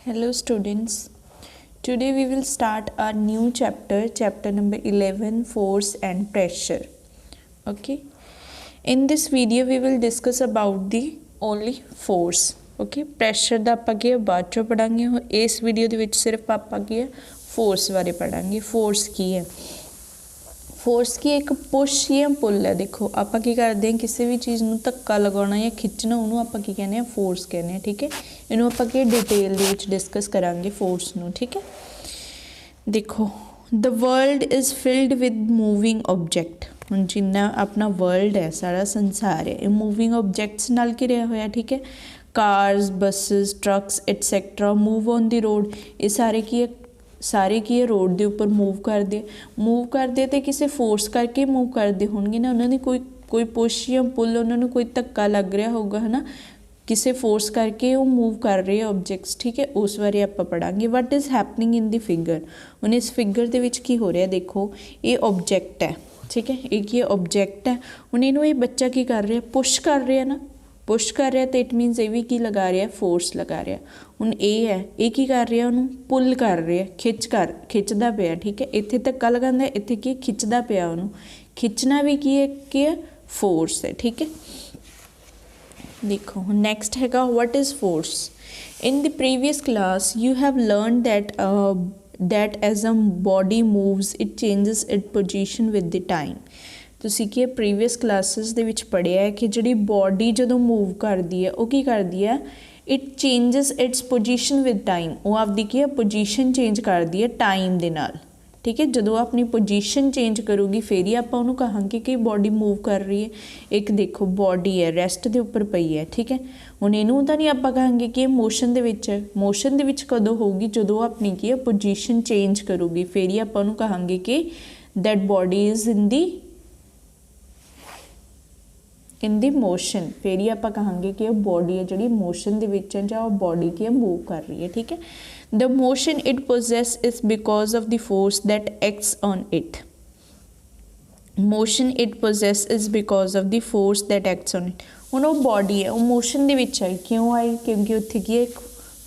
Hello students. Today we will start our new chapter number 11, force and pressure. Okay. In this video we will discuss about the only force. Okay. Pressure ਦਾ ਆਪਾਂ ਕੀ ਬਾਅਦ ਚੋਂ ਪੜਾਂਗੇ। ਇਸ video ਦੇ ਵਿੱਚ ਸਿਰਫ ਆਪਾਂ ਕੀ force ਬਾਰੇ ਪੜਾਂਗੇ। force ਕੀ ਹੈ? फोर्स की एक पुश या पुल है। देखो आप करते हैं किसी भी चीज़ में धक्का लगाना या खिंचना उन्होंने आप कहने हैं फोर्स कहने हैं। ठीक है, इनू आप डिटेल डिस्कस करांगे फोर्स नू। ठीक है, देखो the world is filled with moving object. हुण जिन्ना अपना वर्ल्ड है सारा संसार है ये मूविंग ऑब्जेक्ट्स नाल घिरिया होया। ठीक है, cars buses trucks etcetera move on the road. ये सारे की सारे की रोड के उपर मूव करते तो किसी फोर्स करके मूव करते होंगे ना। उन्होंने कोई पुश या पुल उन्होंने कोई धक्का लग रहा होगा है ना, किसी फोर्स करके वो मूव कर रहे ऑब्जेक्ट्स। ठीक है, उस बारे आप पढ़ांगे। What is happening in the figure. हूँ इस फिगर के की हो रहा देखो ये ऑब्जेक्ट है। ठीक है, एक ये ऑब्जेक्ट है। हूँ इनू ये बच्चा की कर रहा पुश कर रहा ना, पुश कर रहा तो इट मीनस ये भी की लगा रहा फोर्स लगा रहा। हुण ये है ये की कर रहा उन्होंने पुल कर रहा खिंचदा पिया। ठीक है, इत्थे धक्का लगांदा इत्थे की खिंचदा पिया उन्होंने खिंचना भी की है फोर्स है। ठीक है, देखो नैक्सट हैगा what is force. In the previous class you have learn that as a body moves it changes it position with the time. तुसीं की प्रीवियस क्लासिस दे विच पढ़िया है कि जिहड़ी बॉडी जदों मूव करती है वो की करती है it changes its position with time. वो आपकी की पोजीशन चेंज करती है टाइम दे नाल। ठीक है, जदों अपनी पोजीशन चेंज करूगी फिर ही आप उन्होंने कहांगे कि बॉडी मूव कर रही है। एक देखो बॉडी है रेस्ट के उपर पई है। ठीक है, हुण इनू तो नहीं आप कहांगे कि मोशन दे विच है। मोशन दे विच कदों होगी जदों अपनी की पोजीशन चेंज करूगी फिर ही आप उन्होंने कहांगे कि that body is in the motion. फिर ही आप कहांगे कि बॉडी है जी मोशन के विच है जां बॉडी की मूव कर रही है। ठीक है, the motion it possesses is because of the force that acts on it. Motion it possesses is because of the force that acts on it. हुण वो बॉडी है वो मोशन के विच आई क्यों आई क्योंकि उत्थे की एक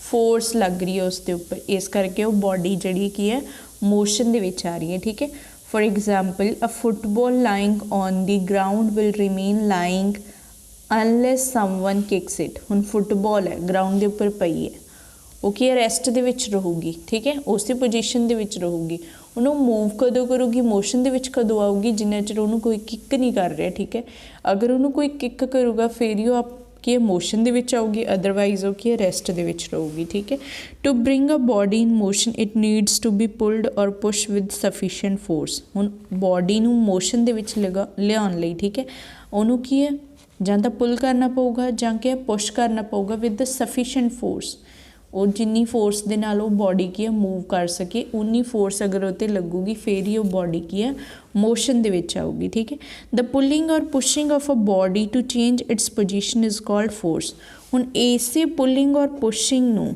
फोर्स लग रही है उसके उपर, इस करके वो बॉडी जी की है मोशन के विच आ रही है। ठीक है, For example, a football lying on the ground will remain lying unless someone kicks it. हुण फुटबॉल है ग्राउंड के उपर पई है वो की रेस्ट दे विच रहूगी। ठीक है, उस पोजीशन दे विच रहूगी। उन्होंने मूव कदों करूगी मोशन दे विच कदों आऊगी जिन्ना चिर उन्होंने कोई किक नहीं कर रहा। ठीक है, अगर उन्होंने कोई किक करूगा फिर ही आप कि मोशन दे विच आऊगी, अदरवाइज वो कि रेस्ट दे विच रहूगी। ठीक है, to bring a body in motion it needs to be pulled or push with sufficient force. हुण बॉडी नू मोशन दे विच लियाउण लई ठीक है उन्होंने की है जां तां पुल करना पऊगा जां कि पुश करना पऊगा विद द सफिशिएंट फोर्स। और जिन्नी फोर्स दे नाल वो बॉडी की है मूव कर सके उन्नी फोर्स अगर उत्ते लगूगी फिर ही वो बॉडी की है मोशन दे विच आऊगी। ठीक है, द पुलिंग और pushing of a body to change its position is called force. हुण इसे पुलिंग और पुशिंग नू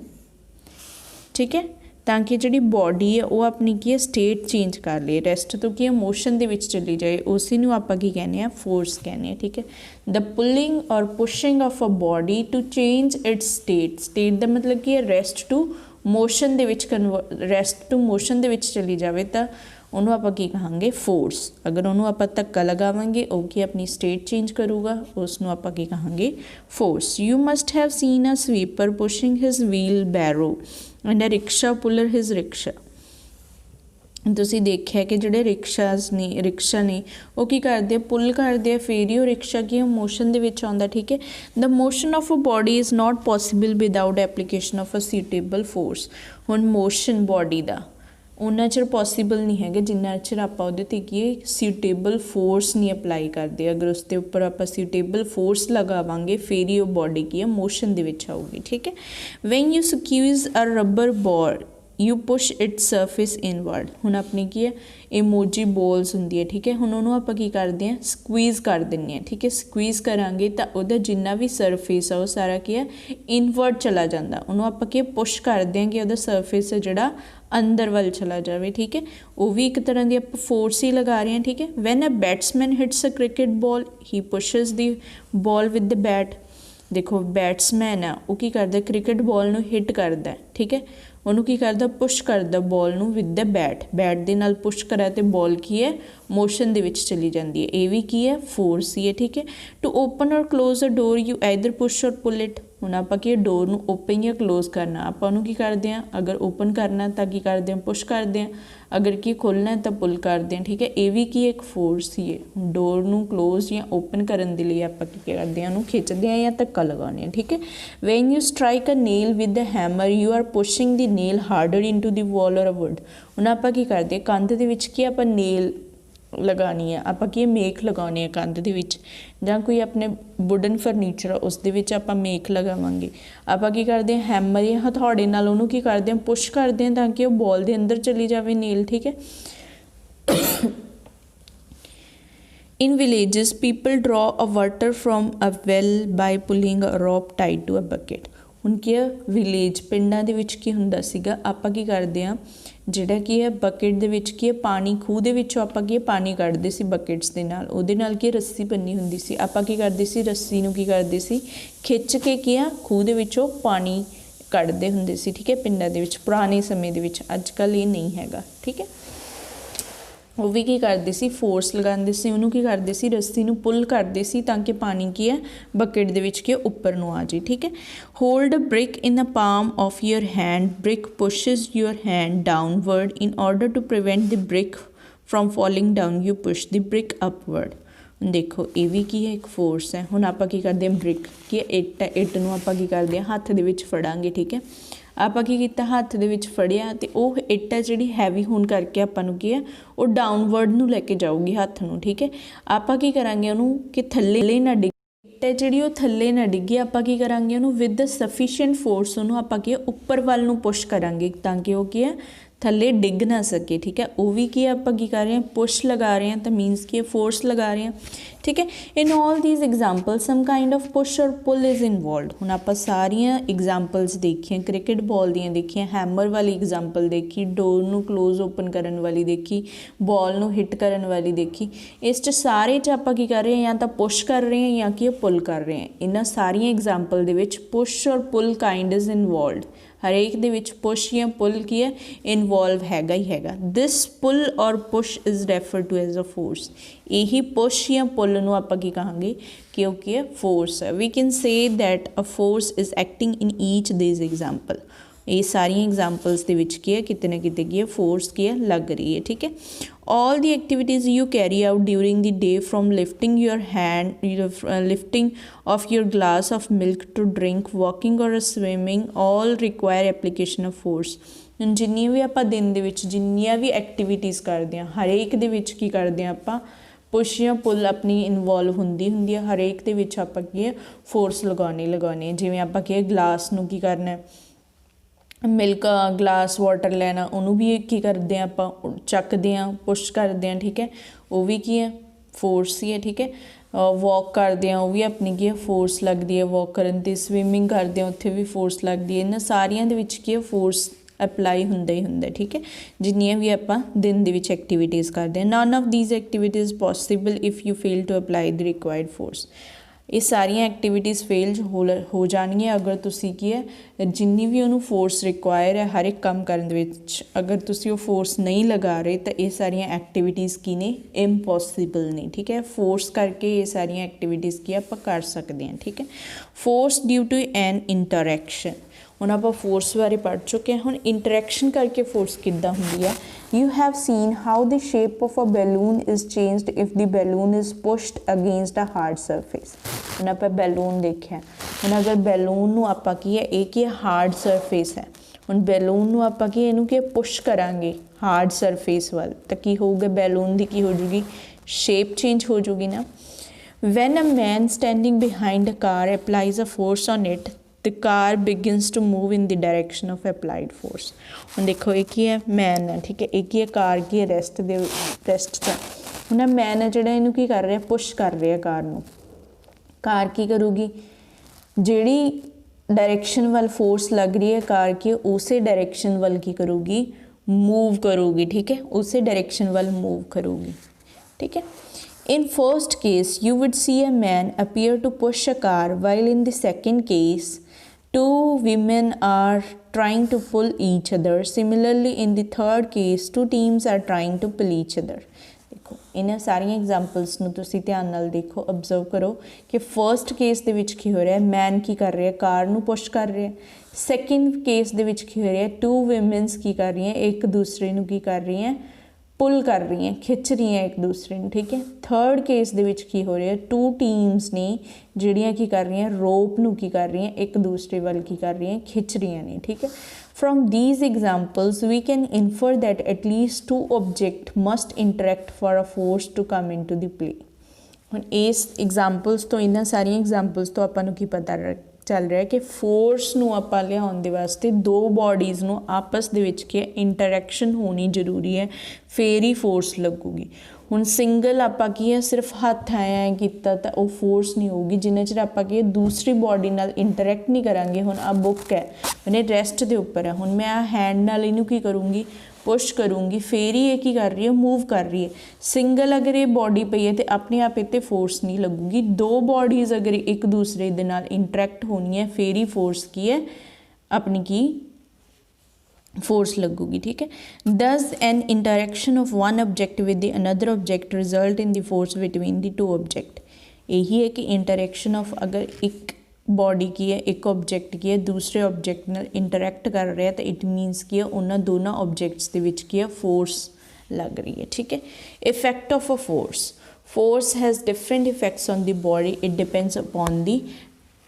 ठीक है ताकि जी बॉडी है वो अपनी की स्टेट चेंज कर ले रेस्ट तो की मोशन दे विच चली जाए उसी नू आपां की कहने हैं फोर्स कहने हैं। ठीक है, द पुलिंग और pushing of a body to change its state दा मतलब कि रेस्ट टू मोशन दे विच रेस्ट टू मोशन दे विच चली जाए तो उन्होंने आप की कहांगे फोर्स। अगर उन्होंने आप धक्का लगावांगे वो कि अपनी स्टेट चेंज करूगा उसनों आप की कहांगे force. You must have seen a sweeper pushing his wheelbarrow and a rickshaw puller his rickshaw. तुसीं देखिया कि जिहड़े रिक्शा ने वो की करदे पुल करदे फिर ही वो रिक्शा की मोशन दे विच आउंदा। ठीक है, the motion of a body is not possible without application of a suitable force. हुण मोशन बॉडी का उन्ना चिर पॉसीबल नहीं है जिन्ना चिर आप की सूटेबल फोर्स नहीं अपलाई करते। अगर उसके उपर आप सूटेबल फोर्स लगावांगे फिर ही वो बॉडी की है मोशन दे विच आऊगी। ठीक है, when you squeeze a rubber ball you push it surface inward. हुण अपनी की है इमोजी बॉल्स होंदी है। ठीक है, हुण उन्होंने आप की करते हैं स्क्वीज़ कर देंगे हैं। ठीक है, स्क्वीज़ करांगे तो वह जिन्ना भी सरफेस है वो सारा की है इनवर्ड चला जाता। उन्होंने आप की पुश कर दें कि वह सरफेस है जोड़ा अंदर वाल चला जाए। ठीक है, वो भी एक तरह की आप फोर्स ही लगा रहे हैं। ठीक है, when a batsman hits a cricket ball he pushes the ball with the bat. देखो बैट्समैन है वो की करता क्रिकेट बॉल नूं हिट करता, ठीक है, ਉਹਨੂੰ ਕੀ ਕਰਦਾ ਪੁਸ਼ ਕਰਦਾ ਬੋਲ ਨੂੰ ਵਿਦ ਦ ਬੈਟ ਦੇ ਨਾਲ ਪੁਸ਼ ਕਰਾ ਤੇ ਬੋਲ ਕੀ ਹੈ ਮੋਸ਼ਨ ਦੇ ਵਿੱਚ ਚਲੀ ਜਾਂਦੀ ਹੈ। ਇਹ ਵੀ ਕੀ ਹੈ ਫੋਰਸ ਹੀ ਹੈ, ਠੀਕ ਹੈ। To open or close a door you either push or pull it. ਹੁਣ ਆਪਾਂ ਕੀ ਡੋਰ ਨੂੰ ਓਪਨ ਜਾਂ ਕਲੋਜ਼ ਕਰਨਾ, ਆਪਾਂ ਉਹਨੂੰ ਕੀ ਕਰਦੇ ਹਾਂ, ਅਗਰ ਓਪਨ ਕਰਨਾ ਤਾਂ ਕੀ ਕਰਦੇ ਹਾਂ ਪੁਸ਼ ਕਰਦੇ ਹਾਂ, ਅਗਰ ਕੀ ਖੋਲ੍ਹਣਾ ਤਾਂ ਪੁੱਲ ਕਰਦੇ ਹਾਂ, ਠੀਕ ਹੈ। ਇਹ ਵੀ ਕੀ ਇੱਕ ਫੋਰਸ ਹੀ ਹੈ। ਡੋਰ ਨੂੰ ਕਲੋਜ਼ ਜਾਂ ਓਪਨ ਕਰਨ ਦੇ ਲਈ ਆਪਾਂ ਕੀ ਕਰਦੇ ਹਾਂ, ਉਹਨੂੰ ਖਿੱਚਦੇ ਹਾਂ ਜਾਂ ਧੱਕਾ ਲਗਾਉਂਦੇ ਹਾਂ, ਠੀਕ ਹੈ। When you strike a nail with the hammer you are pushing the nail harder into the wall or a wood. ਹੁਣ ਆਪਾਂ ਕੀ ਕਰਦੇ ਕੰਧ ਦੇ ਵਿੱਚ ਕੀ ਆਪਾਂ ਨੇਲ ਲਗਾਉਣੀ ਹੈ, ਆਪਾਂ ਕੀ ਮੇਖ ਲਗਾਉਣੀ ਹੈ ਕੰਧ ਦੇ ਵਿੱਚ, ਜਾਂ ਕੋਈ ਆਪਣੇ ਵੁਡਨ ਫਰਨੀਚਰ ਉਸ ਦੇ ਵਿੱਚ ਆਪਾਂ ਮੇਖ ਲਗਾਵਾਂਗੇ। ਆਪਾਂ ਕੀ ਕਰਦੇ ਹਾਂ ਹੈਮਰ ਜਾਂ ਹਥੌੜੇ ਨਾਲ ਉਹਨੂੰ ਕੀ ਕਰਦੇ ਹਾਂ ਪੁਸ਼ ਕਰਦੇ ਹਾਂ ਤਾਂ ਕਿ ਉਹ ਬੋਲ ਦੇ ਅੰਦਰ ਚਲੀ ਜਾਵੇ ਨੇਲ, ਠੀਕ ਹੈ। In villages, people draw a water from a well by pulling a rope tied to a bucket. ਹੁਣ ਕੀ ਹੈ ਵਿਲੇਜ ਪਿੰਡਾਂ ਦੇ ਵਿੱਚ ਕੀ ਹੁੰਦਾ ਸੀਗਾ, ਆਪਾਂ ਕੀ ਕਰਦੇ ਹਾਂ ਜਿਹੜਾ ਕੀ ਹੈ ਬਕਟ ਦੇ ਵਿੱਚ ਕੀ ਹੈ ਪਾਣੀ, ਖੂਹ ਦੇ ਵਿੱਚੋਂ ਆਪਾਂ ਕੀ ਪਾਣੀ ਕੱਢਦੇ ਸੀ ਬਕਟਸ ਦੇ ਨਾਲ, ਉਹਦੇ ਨਾਲ ਕੀ ਰੱਸੀ ਬੰਨੀ ਹੁੰਦੀ ਸੀ। ਆਪਾਂ ਕੀ ਕਰਦੇ ਸੀ ਰੱਸੀ ਨੂੰ ਕੀ ਕਰਦੇ ਸੀ ਖਿੱਚ ਕੇ ਕੀ ਆ ਖੂਹ ਦੇ ਵਿੱਚੋਂ ਪਾਣੀ ਕੱਢਦੇ ਹੁੰਦੇ ਸੀ, ਠੀਕ ਹੈ, ਪਿੰਡਾਂ ਦੇ ਵਿੱਚ ਪੁਰਾਣੇ ਸਮੇਂ ਦੇ ਵਿੱਚ। ਅੱਜ ਕੱਲ੍ਹ ਇਹ ਨਹੀਂ ਹੈਗਾ, ਠੀਕ ਹੈ। ਉਹ ਵੀ ਕੀ ਕਰਦੇ ਸੀ ਫੋਰਸ ਲਗਾਉਂਦੇ ਸੀ, ਉਹਨੂੰ ਕੀ ਕਰਦੇ ਸੀ ਰੱਸੀ ਨੂੰ ਪੁੱਲ ਕਰਦੇ ਸੀ ਤਾਂ ਕਿ ਪਾਣੀ ਕੀ ਹੈ ਬਕਟ ਦੇ ਵਿੱਚ ਕੀ ਉੱਪਰ ਨੂੰ ਆ ਜਾਏ, ਠੀਕ ਹੈ। Hold a brick in a palm of your hand, brick pushes your hand downward in order to prevent the brick from falling down you push the brick upward. ਦੇਖੋ ਇਹ ਵੀ ਕੀ ਹੈ ਇੱਕ ਫੋਰਸ ਹੈ। ਹੁਣ ਆਪਾਂ ਕੀ ਕਰਦੇ ਹਾਂ ਬ੍ਰਿਕ ਕੀ ਇੱਟ ਹੈ, ਇੱਟ ਨੂੰ ਆਪਾਂ ਕੀ ਕਰਦੇ ਹਾਂ ਹੱਥ ਦੇ ਵਿੱਚ ਫੜਾਂਗੇ, ਠੀਕ ਹੈ। ਆਪਾਂ ਕੀ ਕੀਤਾ ਹੱਥ ਦੇ ਵਿੱਚ ਫੜਿਆ ਅਤੇ ਉਹ ਇੱਟ ਹੈ ਜਿਹੜੀ ਹੈਵੀ ਹੋਣ ਕਰਕੇ ਆਪਾਂ ਨੂੰ ਕੀ ਹੈ ਉਹ ਡਾਊਨਵਰਡ ਨੂੰ ਲੈ ਕੇ ਜਾਊਗੀ ਹੱਥ ਨੂੰ, ਠੀਕ ਹੈ। ਆਪਾਂ ਕੀ ਕਰਾਂਗੇ ਉਹਨੂੰ ਕਿ ਥੱਲੇ ਨਾ ਡਿੱਗੇ, ਇੱਟ ਹੈ ਜਿਹੜੀ ਉਹ ਥੱਲੇ ਨਾ ਡਿੱਗੇ। ਆਪਾਂ ਕੀ ਕਰਾਂਗੇ ਉਹਨੂੰ ਵਿਦ ਸਫੀਸ਼ੀਐਂਟ ਫੋਰਸ ਉਹਨੂੰ ਆਪਾਂ ਕੀ ਉੱਪਰ ਵੱਲ ਨੂੰ ਪੁਸ਼ ਕਰਾਂਗੇ ਤਾਂ ਕਿ ਉਹ ਕੀ ਹੈ ਥੱਲੇ ਡਿੱਗ ਨਾ ਸਕੇ, ਠੀਕ ਹੈ। ਉਹ ਵੀ ਕੀ ਆਪਾਂ ਕੀ ਕਰ ਰਹੇ ਹਾਂ ਪੁਸ਼ ਲਗਾ ਰਹੇ ਹਾਂ ਤਾਂ ਮੀਨਸ ਕੀ ਫੋਰਸ ਲਗਾ ਰਹੇ ਹਾਂ, ਠੀਕ ਹੈ। In all these example some kind of push or pull is involved. ਹੁਣ ਆਪਾਂ ਸਾਰੀਆਂ ਐਗਜ਼ਾਮਪਲਸ ਦੇਖੀਆਂ, ਕ੍ਰਿਕਟ ਬਾਲ ਦੀਆਂ ਦੇਖੀਆਂ, ਹੈਮਰ ਵਾਲੀ ਐਗਜ਼ਾਮਪਲ ਦੇਖੀ, ਡੋਰ ਨੂੰ ਕਲੋਜ਼ ਓਪਨ ਕਰਨ ਵਾਲੀ ਦੇਖੀ, ਬਾਲ ਨੂੰ ਹਿੱਟ ਕਰਨ ਵਾਲੀ ਦੇਖੀ। ਇਸ 'ਚ ਸਾਰੇ 'ਚ ਆਪਾਂ ਕੀ ਕਰ ਰਹੇ ਹਾਂ ਜਾਂ ਤਾਂ ਪੁਸ਼ ਕਰ ਰਹੇ ਹਾਂ ਜਾਂ ਕੀ ਪੁੱਲ ਕਰ ਰਹੇ ਹਾਂ। ਇਹਨਾਂ ਸਾਰੀਆਂ ਐਗਜ਼ਾਮਪਲ ਦੇ ਵਿੱਚ push or pull kind is involved. ਹਰੇਕ ਦੇ ਵਿੱਚ ਪੁਸ਼ ਜਾਂ ਪੁੱਲ ਕੀ ਹੈ ਇਨਵੋਲਵ ਹੈਗਾ ਹੀ ਹੈਗਾ। This pull or push is refer to as a force. ਇਹੀ ਪੁਸ਼ ਜਾਂ ਪੁੱਲ ਨੂੰ ਆਪਾਂ ਕੀ ਕਹਾਂਗੇ ਕਿ ਉਹ ਕੀ ਹੈ ਫੋਰਸ ਹੈ। We can say that a force is acting in each this example. ਇਹ ਸਾਰੀਆਂ ਐਗਜ਼ਾਮਪਲਸ ਦੇ ਵਿੱਚ ਕੀ ਹੈ ਕਿਤੇ ਨਾ ਕਿਤੇ ਕੀ ਹੈ ਫੋਰਸ ਕੀ ਹੈ ਲੱਗ ਰਹੀ ਹੈ, ਠੀਕ ਹੈ। all the activities you carry out during the day from lifting your hand, lifting of your glass of milk to drink, walking or swimming, all require application of force. ਜਿੰਨੀਆਂ ਵੀ ਆਪਾਂ ਦਿਨ ਦੇ ਵਿੱਚ ਜਿੰਨੀਆਂ ਵੀ ਐਕਟੀਵਿਟੀਜ਼ ਕਰਦੇ ਹਾਂ ਹਰੇਕ ਦੇ ਵਿੱਚ ਕੀ ਕਰਦੇ ਹਾਂ ਆਪਾਂ ਪੁਸ਼ ਜਾਂ ਪੁੱਲ ਆਪਣੀ ਇਨਵੋਲਵ ਹੁੰਦੀ ਹੈ। ਹਰੇਕ ਦੇ ਵਿੱਚ ਆਪਾਂ ਕੀ ਹੈ ਫੋਰਸ ਲਗਾਉਣੀ। ਜਿਵੇਂ ਆਪਾਂ ਕੀ ਗਲਾਸ ਨੂੰ ਕੀ ਕਰਨਾ ਮਿਲਕ ਗਲਾਸ ਵਾਟਰ ਲੈਣਾ ਉਹਨੂੰ ਵੀ ਕੀ ਕਰਦੇ ਹਾਂ ਆਪਾਂ ਚੱਕਦੇ ਹਾਂ ਪੁਸ਼ ਕਰਦੇ ਹਾਂ, ਠੀਕ ਹੈ। ਉਹ ਵੀ ਕੀ ਹੈ ਫੋਰਸ ਹੀ ਹੈ, ਠੀਕ ਹੈ। ਵੋਕ ਕਰਦੇ ਹਾਂ ਉਹ ਵੀ ਆਪਣੀ ਕੀ ਹੈ ਫੋਰਸ ਲੱਗਦੀ ਹੈ ਵੋਕ ਕਰਨ 'ਤੇ। ਸਵਿਮਿੰਗ ਕਰਦੇ ਹਾਂ ਉੱਥੇ ਵੀ ਫੋਰਸ ਲੱਗਦੀ ਹੈ। ਇਹਨਾਂ ਸਾਰੀਆਂ ਦੇ ਵਿੱਚ ਕੀ ਹੈ ਫੋਰਸ ਅਪਲਾਈ ਹੁੰਦਾ ਹੀ ਹੁੰਦਾ, ਠੀਕ ਹੈ। ਜਿੰਨੀਆਂ ਵੀ ਆਪਾਂ ਦਿਨ ਦੇ ਵਿੱਚ ਐਕਟੀਵਿਟੀਜ਼ ਕਰਦੇ ਹਾਂ none of these activities possible if you fail to apply the required force. ਇਹ ਸਾਰੀਆਂ ਐਕਟੀਵਿਟੀਜ਼ ਫੇਲ ਹੋ ਜਾਣਗੀਆਂ ਅਗਰ ਤੁਸੀਂ ਕੀ ਹੈ ਜਿੰਨੀ ਵੀ ਉਹਨੂੰ ਫੋਰਸ ਰਿਕੁਆਇਰ ਹੈ ਹਰ ਇੱਕ ਕੰਮ ਕਰਨ ਦੇ ਵਿੱਚ ਅਗਰ ਤੁਸੀਂ ਉਹ ਫੋਰਸ ਨਹੀਂ ਲਗਾ ਰਹੇ ਤਾਂ ਇਹ ਸਾਰੀਆਂ ਐਕਟੀਵਿਟੀਜ਼ ਕੀ ਨੇ ਇੰਪੋਸੀਬਲ ਨੇ, ਠੀਕ ਹੈ। ਫੋਰਸ ਕਰਕੇ ਇਹ ਸਾਰੀਆਂ ਐਕਟੀਵਿਟੀਜ਼ ਕੀ ਆਪਾਂ ਕਰ ਸਕਦੇ ਹਾਂ, ਠੀਕ ਹੈ। Force due to an interaction. ਹੁਣ ਆਪਾਂ ਫੋਰਸ ਬਾਰੇ ਪੜ੍ਹ ਚੁੱਕੇ ਹਾਂ। ਹੁਣ ਇੰਟਰੈਕਸ਼ਨ ਕਰਕੇ ਫੋਰਸ ਕਿੱਦਾਂ ਹੁੰਦੀ ਹੈ। You have seen how the shape of a balloon is changed if the balloon is pushed against a hard surface. ਹੁਣ ਆਪਾਂ ਬੈਲੂਨ ਦੇਖਿਆ। ਹੁਣ ਅਗਰ ਬੈਲੂਨ ਨੂੰ ਆਪਾਂ ਕੀ ਹੈ ਇਹ ਕੀ ਹੈ ਹਾਰਡ ਸਰਫੇਸ ਹੈ। ਹੁਣ ਬੈਲੂਨ ਨੂੰ ਆਪਾਂ ਕੀ ਇਹਨੂੰ ਕੀ ਪੁਸ਼ ਕਰਾਂਗੇ ਹਾਰਡ ਸਰਫੇਸ ਵੱਲ ਤਾਂ ਕੀ ਹੋਊਗਾ ਬੈਲੂਨ ਦੀ ਕੀ ਹੋ ਜੂਗੀ ਸ਼ੇਪ ਚੇਂਜ ਹੋ ਜੂਗੀ ਨਾ। When a man standing behind a car applies a force on it, the car begins to move in the direction of applied force. ਹੁਣ ਦੇਖੋ ਇਹ ਕੀ ਹੈ ਮੈਨ ਹੈ, ਠੀਕ ਹੈ। ਇਹ ਕੀ ਹੈ ਕਾਰ ਕੀ ਹੈ ਰੈਸਟ 'ਚ। ਹੁਣ ਮੈਨ ਹੈ ਜਿਹੜਾ ਇਹਨੂੰ ਕੀ ਕਰ ਰਿਹਾ ਪੁਸ਼ ਕਰ ਰਿਹਾ ਕਾਰ ਨੂੰ। ਕਾਰ ਕੀ ਕਰੂਗੀ ਜਿਹੜੀ ਡਾਇਰੈਕਸ਼ਨ ਵੱਲ ਫੋਰਸ ਲੱਗ ਰਹੀ ਹੈ ਕਾਰ ਕੀ ਉਸੇ ਡਾਇਰੈਕਸ਼ਨ ਵੱਲ ਕੀ ਕਰੂਗੀ ਮੂਵ ਕਰੂਗੀ, ਠੀਕ ਹੈ। ਉਸੇ ਡਾਇਰੈਕਸ਼ਨ ਵੱਲ ਮੂਵ ਕਰੂਗੀ, ਠੀਕ ਹੈ। In first case, you would see a man appear to push a car, while in the second case, two women are trying to pull each other. Similarly, in the third case, two teams are trying to pull each other. देखो इन्हां सारियां examples नूं तुसीं ध्यान नाल देखो, observe करो कि फर्स्ट केस दे विच की हो रहा है, मैन की कर रहे हैं, कार नूं पुश कर रहे हैं। सैकेंड केस दे विच की हो रहा है, टू विमेंस की कर रही हैं, एक दूसरे नूं की कर रही हैं, पुल कर रही हैं, खिंच रही हैं एक दूसरे ਨੂੰ, ठीक है। थर्ड केस ਦੇ ਵਿੱਚ ਕੀ ਹੋ ਰਿਹਾ, टू टीम्स ने ਜਿਹੜੀਆਂ ਕੀ ਕਰ ਰਹੀਆਂ, रोप ਨੂੰ ਕੀ ਕਰ ਰਹੀਆਂ, एक दूसरे ਵੱਲ ਕੀ ਕਰ ਰਹੀਆਂ, खिंच रही ਨੇ, ठीक है। From these examples we can infer that at least two objects must interact for a force to come into the play। ਹੁਣ ਇਸ एग्जाम्पल्स ਤੋਂ, ਇਹਨਾਂ ਸਾਰੀਆਂ एग्जाम्पल्स ਤੋਂ ਆਪਾਂ ਨੂੰ ਕੀ ਪਤਾ ਚੱਲ ਰਿਹਾ ਕਿ ਫੋਰਸ ਨੂੰ ਆਪਾਂ ਲਿਆਉਣ ਦੇ ਵਾਸਤੇ ਦੋ ਬੋਡੀਜ਼ ਨੂੰ ਆਪਸ ਦੇ ਵਿੱਚ ਕੀ ਇੰਟਰੈਕਸ਼ਨ ਹੋਣੀ ਜ਼ਰੂਰੀ ਹੈ, ਫੇਰ ਹੀ ਫੋਰਸ ਲੱਗੂਗੀ। ਹੁਣ ਸਿੰਗਲ ਆਪਾਂ ਕੀ ਹੈ, ਸਿਰਫ ਹੱਥ ਐਂ ਕੀਤਾ ਤਾਂ ਉਹ ਫੋਰਸ ਨਹੀਂ ਹੋਊਗੀ, ਜਿੰਨੇ ਚਿਰ ਆਪਾਂ ਕੀ ਦੂਸਰੀ ਬੋਡੀ ਨਾਲ ਇੰਟਰੈਕਟ ਨਹੀਂ ਕਰਾਂਗੇ। ਹੁਣ ਆ ਬੁੱਕ ਹੈ, ਇਹਨੇ ਰੈਸਟ ਦੇ ਉੱਪਰ ਹੈ, ਹੁਣ ਮੈਂ ਹੈਂਡ ਨਾਲ ਇਹਨੂੰ ਕੀ ਕਰੂੰਗੀ, पुश करूँगी, फिर ही ये की कर रही है, मूव कर रही है। सिंगल अगर ये बॉडी पई है तो अपने आप इतने फोर्स नहीं लगूगी। दो बॉडीज़ अगर एक दूसरे दे नाल इंटरैक्ट होनी है, फिर ही फोर्स की है अपनी की फोर्स लगूगी, ठीक है। Thus an interaction of one object with the another object result in the force between the two object. यही है कि इंटरैक्शन ऑफ अगर एक बॉडी की है, एक ऑब्जेक्ट की है, दूसरे ऑब्जेक्ट नाल इंटरैक्ट कर रहा है तो इट मीनस की है उन्होंने दोनों ऑब्जेक्ट्स के विच की है फोर्स लग रही है, ठीक है। Effect of a force has different effects on the body. It depends upon the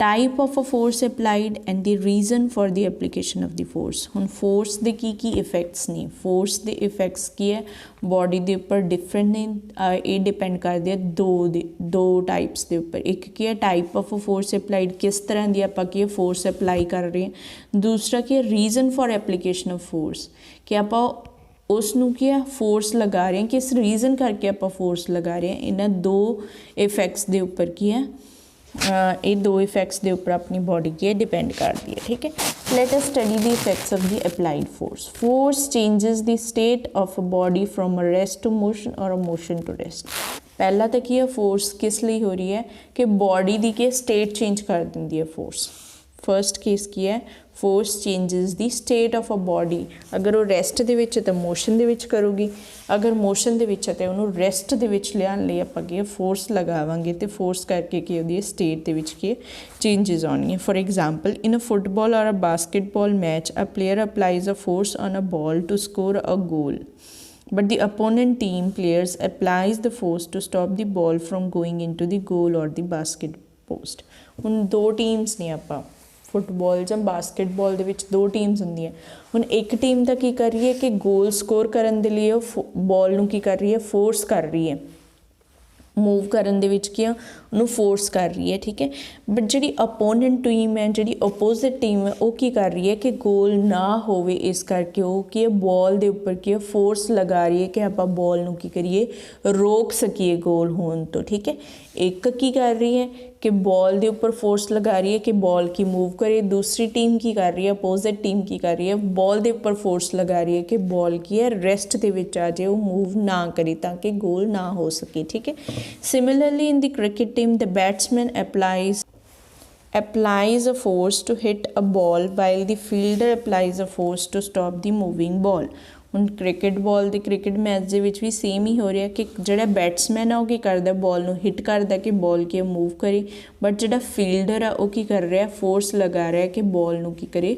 type of a force applied and the reason for the application of the force. हुण फोर्स के की इफेक्ट्स ने, force के effects की है body के उपर different ने, ये डिपेंड करते हैं दो टाइप्स के उपर। एक की है टाइप ऑफ फोर्स अप्लाइड, किस तरह की आप फोर्स अप्लाई कर रहे हैं। दूसरा की है reason for application of force, कि आप उसनू की है फोर्स लगा रहे हैं, किस रीजन करके आप फोर्स लगा रहे हैं। इन्होंने दो इफेक्ट्स के उपर की है, ये दो इफेक्ट्स के उपर अपनी बॉडी की डिपेंड करती है, ठीक है। Let us study the effects of the applied force. Force changes the state of a body from a rest to motion or a motion to rest. पहला तो की है फोर्स किस लिए हो रही है कि बॉडी की की स्टेट चेंज कर देती है फोर्स। फर्स्ट केस की है force changes the state of a body. अगर वो रेस्ट दे विच तो मोशन दे विच करूगी, अगर मोशन दे विच तो उन्होंने रेस्ट दे विच लियान लई आपां की फोर्स लगावांगे तो फोर्स करके की होती है स्टेट दे विच की चेंजेस आउणगियां। For example in a football or a basketball match a player applies a force on a ball to score a goal, but the opponent team players applies the force to stop the ball from going into the goal or the basket post। ਹੁਣ दो teams ने आपां football ਜਾਂ basketball ਦੇ ਵਿੱਚ ਦੋ teams ਹੁੰਦੀਆਂ। ਹੁਣ ਇੱਕ ਟੀਮ ਤਾਂ ਕੀ ਕਰ ਰਹੀ ਹੈ ਕਿ ਗੋਲ ਸਕੋਰ ਕਰਨ ਦੇ ਲਈ ਉਹ ਬॉल ਨੂੰ ਕੀ ਕਰ ਰਹੀ ਹੈ, ਫੋਰਸ ਕਰ ਰਹੀ ਹੈ, मूव करन दे विच की उन्होंने फोर्स कर रही है, ठीक है। बट जी अपोनेंट टीम है, जी अपोजिट टीम है, वो की कर रही है कि गोल ना होवे, इस करके वो की बॉल के उपर की फोर्स लगा रही है कि आप बॉल नूं की करिए रोक सकीए गोल होने तो, ठीक है। एक की कर रही है कि बॉल के उपर फोर्स लगा रही है कि बॉल की मूव करे। दूसरी टीम की कर रही है, अपोजिट टीम की कर रही है, बॉल के उपर फोर्स लगा रही है कि बॉल की है रेस्ट के विच आ जाए, वो मूव ना करे ताकि गोल ना हो सके, ठीक है। Similarly in the cricket team the batsman applies a force to hit a ball while the fielder applies a force to stop the moving ball। ਹੁਣ क्रिकेट बॉल ਦੇ क्रिकेट मैच ਦੇ ਵਿੱਚ ਵੀ सेम ही हो रहा कि ਜਿਹੜਾ बैट्समैन है वो की करता बॉल ਨੂੰ हिट करता कि बॉल की मूव करे, बट ਜਿਹੜਾ फील्डर है वो की कर रहा है फोर्स लगा रहा है कि बॉल ਨੂੰ की करे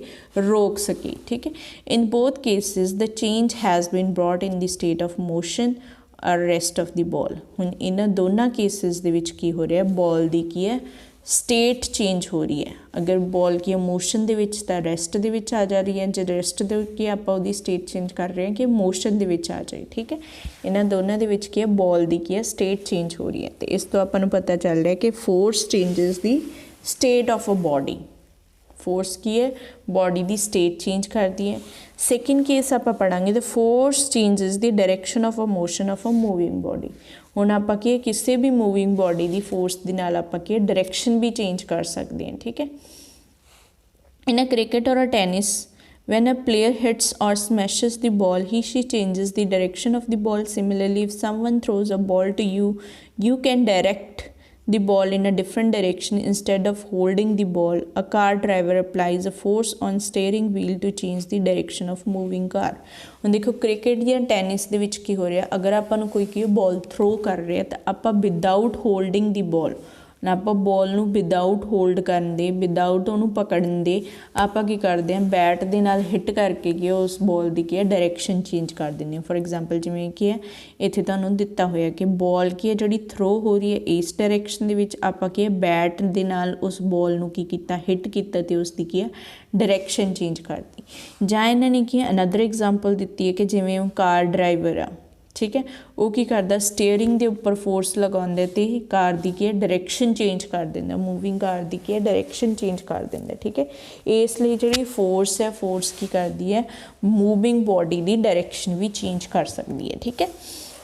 रोक सके, ठीक है। In both cases the change has been brought in the state of motion or rest of the ball. ਹੁਣ ਇਹਨਾਂ ਦੋਨਾਂ केसेस ਦੇ ਵਿੱਚ ਕੀ हो रहा है, बॉल ਦੀ ਕੀ है स्टेट चेंज हो रही है। अगर बॉल की मोशन दे विच तां रेस्ट दे विच आ जा रही है, जो रेस्ट दे के आप उहदी स्टेट चेंज कर रहे हैं कि मोशन दे विच आ जाए, ठीक है। इन्हां दोनों दे विच की है बॉल की की है स्टेट चेंज हो रही है। तो इस तो आपां नूं पता चल रहा है कि force changes the state of a body. Force की है बॉडी की स्टेट चेंज करती है। सैकेंड केस आप पढ़ांगे तो force changes the direction of a motion of a moving body. हुण आपां की किसी भी मूविंग बॉडी की फोर्स दे नाल आपां की डायरैक्शन भी चेंज कर सकते हैं, ठीक है। इन अ क्रिकेट और अ tennis When a player hits or smashes the ball, she changes the direction of the ball. Similarly, if someone throws a ball to you, you can direct the ball in a different direction instead of holding the ball. A car driver applies a force on steering wheel to change the direction of moving car. ਹੁਣ ਦੇਖੋ cricket ਜਾਂ tennis ਦੇ ਵਿੱਚ ਕੀ ਹੋ ਰਿਹਾ, ਅਗਰ ਆਪਾਂ ਨੂੰ ਕੋਈ ਕੀ ਬੋਲ ਥਰੋ ਕਰ ਰਿਹਾ ਤਾਂ ਆਪਾਂ ਵਿਦਆਊਟ ਹੋਲਡਿੰਗ ਦੀ ਬੋਲ ਨਾ ਆਪਾਂ ਬੋਲ ਨੂੰ ਵਿਦਆਊਟ ਹੋਲਡ ਕਰਨ ਦੇ, ਵਿਦਆਊਟ ਉਹਨੂੰ ਪਕੜਨ ਦੇ, ਆਪਾਂ ਕੀ ਕਰਦੇ ਹਾਂ ਬੈਟ ਦੇ ਨਾਲ ਹਿੱਟ ਕਰਕੇ ਕੀ ਉਸ ਬੋਲ ਦੀ ਕੀ ਹੈ ਡਾਇਰੈਕਸ਼ਨ ਚੇਂਜ ਕਰ ਦਿੰਦੇ ਹਾਂ। ਫੋਰ ਐਗਜ਼ਾਮਪਲ ਜਿਵੇਂ ਕੀ ਹੈ ਇੱਥੇ ਤੁਹਾਨੂੰ ਦਿੱਤਾ ਹੋਇਆ ਕਿ ਬੋਲ ਕੀ ਹੈ ਜਿਹੜੀ ਥਰੋ ਹੋ ਰਹੀ ਹੈ ਇਸ ਡਾਇਰੈਕਸ਼ਨ ਦੇ ਵਿੱਚ, ਆਪਾਂ ਕੀ ਹੈ ਬੈਟ ਦੇ ਨਾਲ ਉਸ ਬੋਲ ਨੂੰ ਕੀ ਕੀਤਾ ਹਿੱਟ ਕੀਤਾ ਅਤੇ ਉਸ ਦੀ ਕੀ ਹੈ ਡਾਇਰੈਕਸ਼ਨ ਚੇਂਜ ਕਰਤੀ। ਜਾਂ ਇਹਨਾਂ ਨੇ ਕੀ ਹੈ ਅਨਦਰ ਐਗਜ਼ਾਮਪਲ ਦਿੱਤੀ ਹੈ ਕਿ ਜਿਵੇਂ ਉਹ ਕਾਰ ਡਰਾਈਵਰ ਆ, ਠੀਕ ਹੈ, ਉਹ ਕੀ ਕਰਦਾ ਸਟੀਅਰਿੰਗ ਦੇ ਉੱਪਰ ਫੋਰਸ ਲਗਾਉਂਦਾ ਅਤੇ ਕਾਰ ਦੀ ਕੀ ਹੈ ਡਾਇਰੈਕਸ਼ਨ ਚੇਂਜ ਕਰ ਦਿੰਦਾ, ਮੂਵਿੰਗ ਕਾਰ ਦੀ ਕੀ ਹੈ ਡਾਇਰੈਕਸ਼ਨ ਚੇਂਜ ਕਰ ਦਿੰਦਾ, ਠੀਕ ਹੈ। ਇਸ ਲਈ ਜਿਹੜੀ ਫੋਰਸ ਹੈ ਫੋਰਸ ਕੀ ਕਰਦੀ ਹੈ ਮੂਵਿੰਗ ਬੋਡੀ ਦੀ ਡਾਇਰੈਕਸ਼ਨ ਵੀ ਚੇਂਜ ਕਰ ਸਕਦੀ ਹੈ, ਠੀਕ ਹੈ।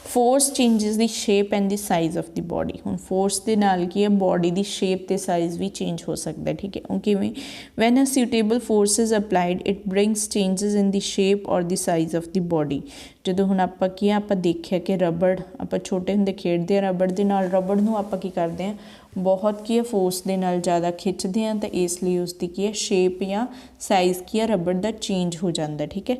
Force changes the shape and the size of the body. ਹੁਣ ਫੋਰਸ ਦੇ ਨਾਲ ਕੀ ਹੈ ਬੋਡੀ ਦੀ ਸ਼ੇਪ ਅਤੇ ਸਾਈਜ਼ ਵੀ ਚੇਂਜ ਹੋ ਸਕਦਾ, ਠੀਕ ਹੈ। ਉਹ ਕਿਵੇਂ, when a suitable force is applied it brings changes in the shape or the size of the body. ਜਦੋਂ ਹੁਣ ਆਪਾਂ ਕੀ ਆ ਆਪਾਂ ਦੇਖਿਆ ਕਿ ਰਬੜ ਆਪਾਂ ਛੋਟੇ ਹੁੰਦੇ ਖੇਡਦੇ ਹਾਂ ਰਬੜ ਦੇ ਨਾਲ, ਰਬੜ ਨੂੰ ਆਪਾਂ ਕੀ ਕਰਦੇ ਹਾਂ ਬਹੁਤ ਕੀ ਹੈ ਫੋਰਸ ਦੇ ਨਾਲ ਜ਼ਿਆਦਾ ਖਿੱਚਦੇ ਹਾਂ ਤਾਂ ਇਸ ਲਈ ਉਸਦੀ ਕੀ ਹੈ ਸ਼ੇਪ ਜਾਂ ਸਾਈਜ਼ ਕੀ ਹੈ ਰਬੜ ਦਾ ਚੇਂਜ ਹੋ ਜਾਂਦਾ, ਠੀਕ ਹੈ।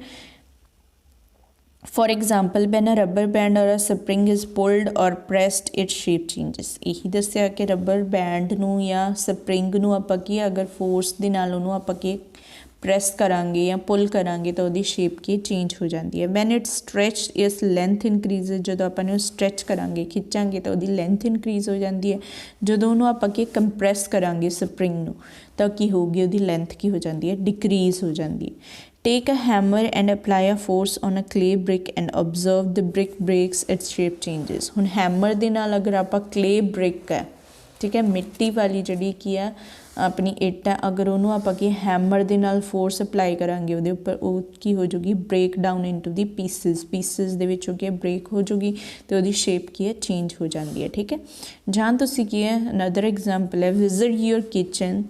For example, when a rubber band or a spring is pulled or pressed, its shape changes. ਇਹੀ ਦੱਸਿਆ ਕਿ ਰਬਰ ਬੈਂਡ ਨੂੰ ਜਾਂ ਸਪਰਿੰਗ ਨੂੰ ਆਪਾਂ ਕੀ ਅਗਰ ਫੋਰਸ ਦੇ ਨਾਲ ਉਹਨੂੰ ਆਪਾਂ ਕੀ ਪ੍ਰੈਸ ਕਰਾਂਗੇ ਜਾਂ ਪੁੱਲ ਕਰਾਂਗੇ ਤਾਂ ਉਹਦੀ ਸ਼ੇਪ ਕੀ ਚੇਂਜ ਹੋ ਜਾਂਦੀ ਹੈ। ਵੈਨ ਇਟ ਸਟਰੈਚ ਇਸ ਲੈਂਥ ਇਨਕਰੀਜ਼, ਜਦੋਂ ਆਪਾਂ ਨੂੰ ਸਟਰੈਚ ਕਰਾਂਗੇ ਖਿੱਚਾਂਗੇ ਤਾਂ ਉਹਦੀ ਲੈਂਥ ਇਨਕਰੀਜ਼ ਹੋ ਜਾਂਦੀ ਹੈ। ਜਦੋਂ ਉਹਨੂੰ ਆਪਾਂ ਕੀ ਕੰਪਰੈਸ ਕਰਾਂਗੇ ਸਪਰਿੰਗ ਨੂੰ ਤਾਂ ਕੀ ਹੋਊਗੀ ਉਹਦੀ ਲੈਂਥ ਕੀ ਹੋ ਜਾਂਦੀ ਹੈ ਡਿਕਰੀਜ਼ ਹੋ ਜਾਂਦੀ ਹੈ। Take a hammer and apply a force on a clay brick and observe the brick breaks, its shape changes. ਹੁਣ ਹੈਮਰ ਦੇ ਨਾਲ ਅਗਰ ਆਪਾਂ clay brick ਹੈ, ਠੀਕ ਹੈ, ਮਿੱਟੀ ਵਾਲੀ ਜਿਹੜੀ ਕੀ ਆ ਆਪਣੀ ਇੱਟ ਹੈ, ਅਗਰ ਉਹਨੂੰ ਆਪਾਂ ਕੀ ਹੈਮਰ ਦੇ ਨਾਲ ਫੋਰਸ ਅਪਲਾਈ ਕਰਾਂਗੇ ਉਹਦੇ ਉੱਪਰ, ਉਹ ਕੀ ਹੋ ਜਾਊਗੀ break down into the pieces ਦੇ ਵਿੱਚ ਹੋ ਕੇ ਬ੍ਰੇਕ ਹੋ ਜਾਊਗੀ ਅਤੇ ਉਹਦੀ ਸ਼ੇਪ ਕੀ ਹੈ ਚੇਂਜ ਹੋ ਜਾਂਦੀ ਹੈ, ਠੀਕ ਹੈ। ਜਾਂ ਤੁਸੀਂ ਕੀ ਹੈ ਅਨਦਰ ਐਗਜ਼ਾਮਪਲ ਹੈ visit your kitchen.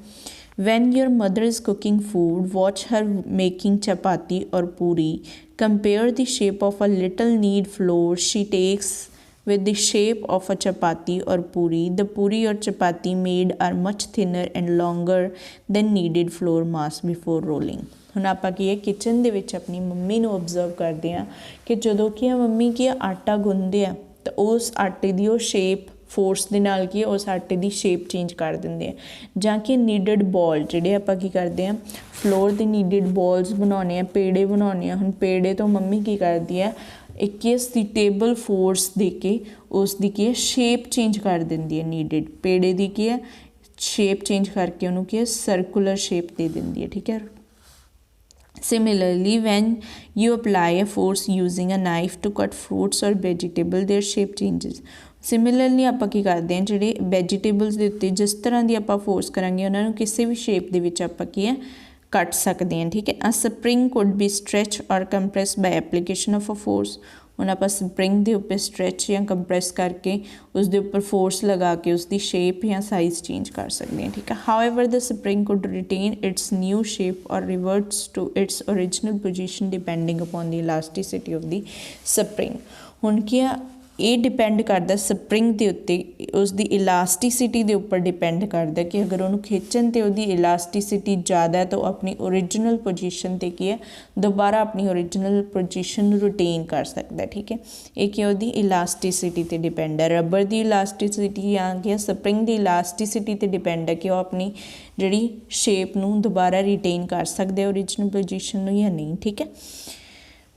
When your mother is cooking food, watch her making chapati or puri. Compare the shape of a little knead flour she takes with the shape of a chapati or puri. The puri or chapati made are much thinner and longer than kneaded flour mass before rolling. ਹੁਣ ਆਪਾਂ ਕੀ ਹੈ kitchen ਦੇ ਵਿੱਚ ਆਪਣੀ mummy ਨੂੰ observe ਕਰਦੇ ਹਾਂ ਕਿ ਜਦੋਂ ਕੀ ਆ ਮੰਮੀ ਕੀ ਆ ਆਟਾ ਗੁੰਨਦੇ ਆ ਤਾਂ ਉਸ ਆਟੇ ਦੀ ਉਹ ਸ਼ੇਪ ਫੋਰਸ ਦੇ ਨਾਲ ਕੀ ਉਸ ਆਟੇ ਦੀ ਸ਼ੇਪ ਚੇਂਜ ਕਰ ਦਿੰਦੇ ਆ। ਜਾਂ ਕਿ ਨੀਡਡ ਬੋਲ ਜਿਹੜੇ ਆਪਾਂ ਕੀ ਕਰਦੇ ਹਾਂ ਫਲੋਰ ਦੇ ਨੀਡਡ ਬੋਲਸ ਬਣਾਉਂਦੇ ਆ, ਪੇੜੇ ਬਣਾਉਂਦੇ ਆ। ਹੁਣ ਪੇੜੇ ਤੋਂ ਮੰਮੀ ਕੀ ਕਰਦੀ ਆ ਇੱਕ ਦੀ ਟੇਬਲ ਫੋਰਸ ਦੇ ਕੇ ਉਸ ਦੀ ਕੀ ਹੈ ਸ਼ੇਪ ਚੇਂਜ ਕਰ ਦਿੰਦੀ ਹੈ। ਨੀਡਡ ਪੇੜੇ ਦੀ ਕੀ ਹੈ ਸ਼ੇਪ ਚੇਂਜ ਕਰਕੇ ਉਹਨੂੰ ਕੀ ਹੈ ਸਰਕੂਲਰ ਸ਼ੇਪ ਦੇ ਦਿੰਦੀ ਹੈ, ਠੀਕ ਹੈ। Similarly, when you apply a force using a knife to cut fruits or vegetable, their shape changes. Similarly ਆਪਾਂ ਕੀ ਕਰਦੇ ਹਾਂ ਜਿਹੜੇ ਵੈਜੀਟੇਬਲਸ ਦੇ ਉੱਤੇ ਜਿਸ ਤਰ੍ਹਾਂ ਦੀ ਆਪਾਂ ਫੋਰਸ ਕਰਾਂਗੇ ਉਹਨਾਂ ਨੂੰ ਕਿਸੇ ਵੀ ਸ਼ੇਪ ਦੇ ਵਿੱਚ ਆਪਾਂ ਕੀ ਹੈ ਕੱਟ ਸਕਦੇ ਹਾਂ, ਠੀਕ ਹੈ। A spring could be stretch or compress by application of a force. ਹੁਣ ਆਪਾਂ ਸਪਰਿੰਗ ਦੇ ਉੱਪਰ ਸਟਰੈਚ ਜਾਂ ਕੰਪਰੈਸ ਕਰਕੇ ਉਸ ਦੇ ਉੱਪਰ ਫੋਰਸ ਲਗਾ ਕੇ ਉਸ ਦੀ ਸ਼ੇਪ ਜਾਂ ਸਾਈਜ਼ ਚੇਂਜ ਕਰ ਸਕਦੇ ਹਾਂ, ਠੀਕ ਹੈ। However the spring could retain its new shape or reverts to its original position depending upon the elasticity of the spring. ਹੁਣ ਕੀ ਆ ਇਹ ਡਿਪੈਂਡ ਕਰਦਾ ਸਪਰਿੰਗ ਦੇ ਉੱਤੇ ਉਸ ਦੀ ਇਲਾਸਟੀਸਿਟੀ ਦੇ ਉੱਪਰ ਡਿਪੈਂਡ ਕਰਦਾ ਕਿ ਅਗਰ ਉਹਨੂੰ ਖਿੱਚਣ 'ਤੇ ਉਹਦੀ ਇਲਾਸਟੀਸਿਟੀ ਜ਼ਿਆਦਾ ਤਾਂ ਉਹ ਆਪਣੀ ਓਰੀਜਨਲ ਪੋਜੀਸ਼ਨ 'ਤੇ ਕੀ ਹੈ ਦੁਬਾਰਾ ਆਪਣੀ ਓਰੀਜਨਲ ਪੋਜੀਸ਼ਨ ਨੂੰ ਰਿਟੇਨ ਕਰ ਸਕਦਾ, ਠੀਕ ਹੈ। ਇਹ ਕੀ ਉਹਦੀ ਇਲਾਸਟੀਸਿਟੀ 'ਤੇ ਡਿਪੈਂਡ ਹੈ। ਰਬਰ ਦੀ ਇਲਾਸਟੀਸਿਟੀ ਜਾਂ ਕੀ ਸਪਰਿੰਗ ਦੀ ਇਲਾਸਟੀਸਿਟੀ 'ਤੇ ਡਿਪੈਂਡ ਹੈ ਕਿ ਉਹ ਆਪਣੀ ਜਿਹੜੀ ਸ਼ੇਪ ਨੂੰ ਦੁਬਾਰਾ ਰਿਟੇਨ ਕਰ ਸਕਦੇ ਓਰੀਜਨਲ ਪੋਜੀਸ਼ਨ ਨੂੰ ਜਾਂ ਨਹੀਂ, ਠੀਕ ਹੈ।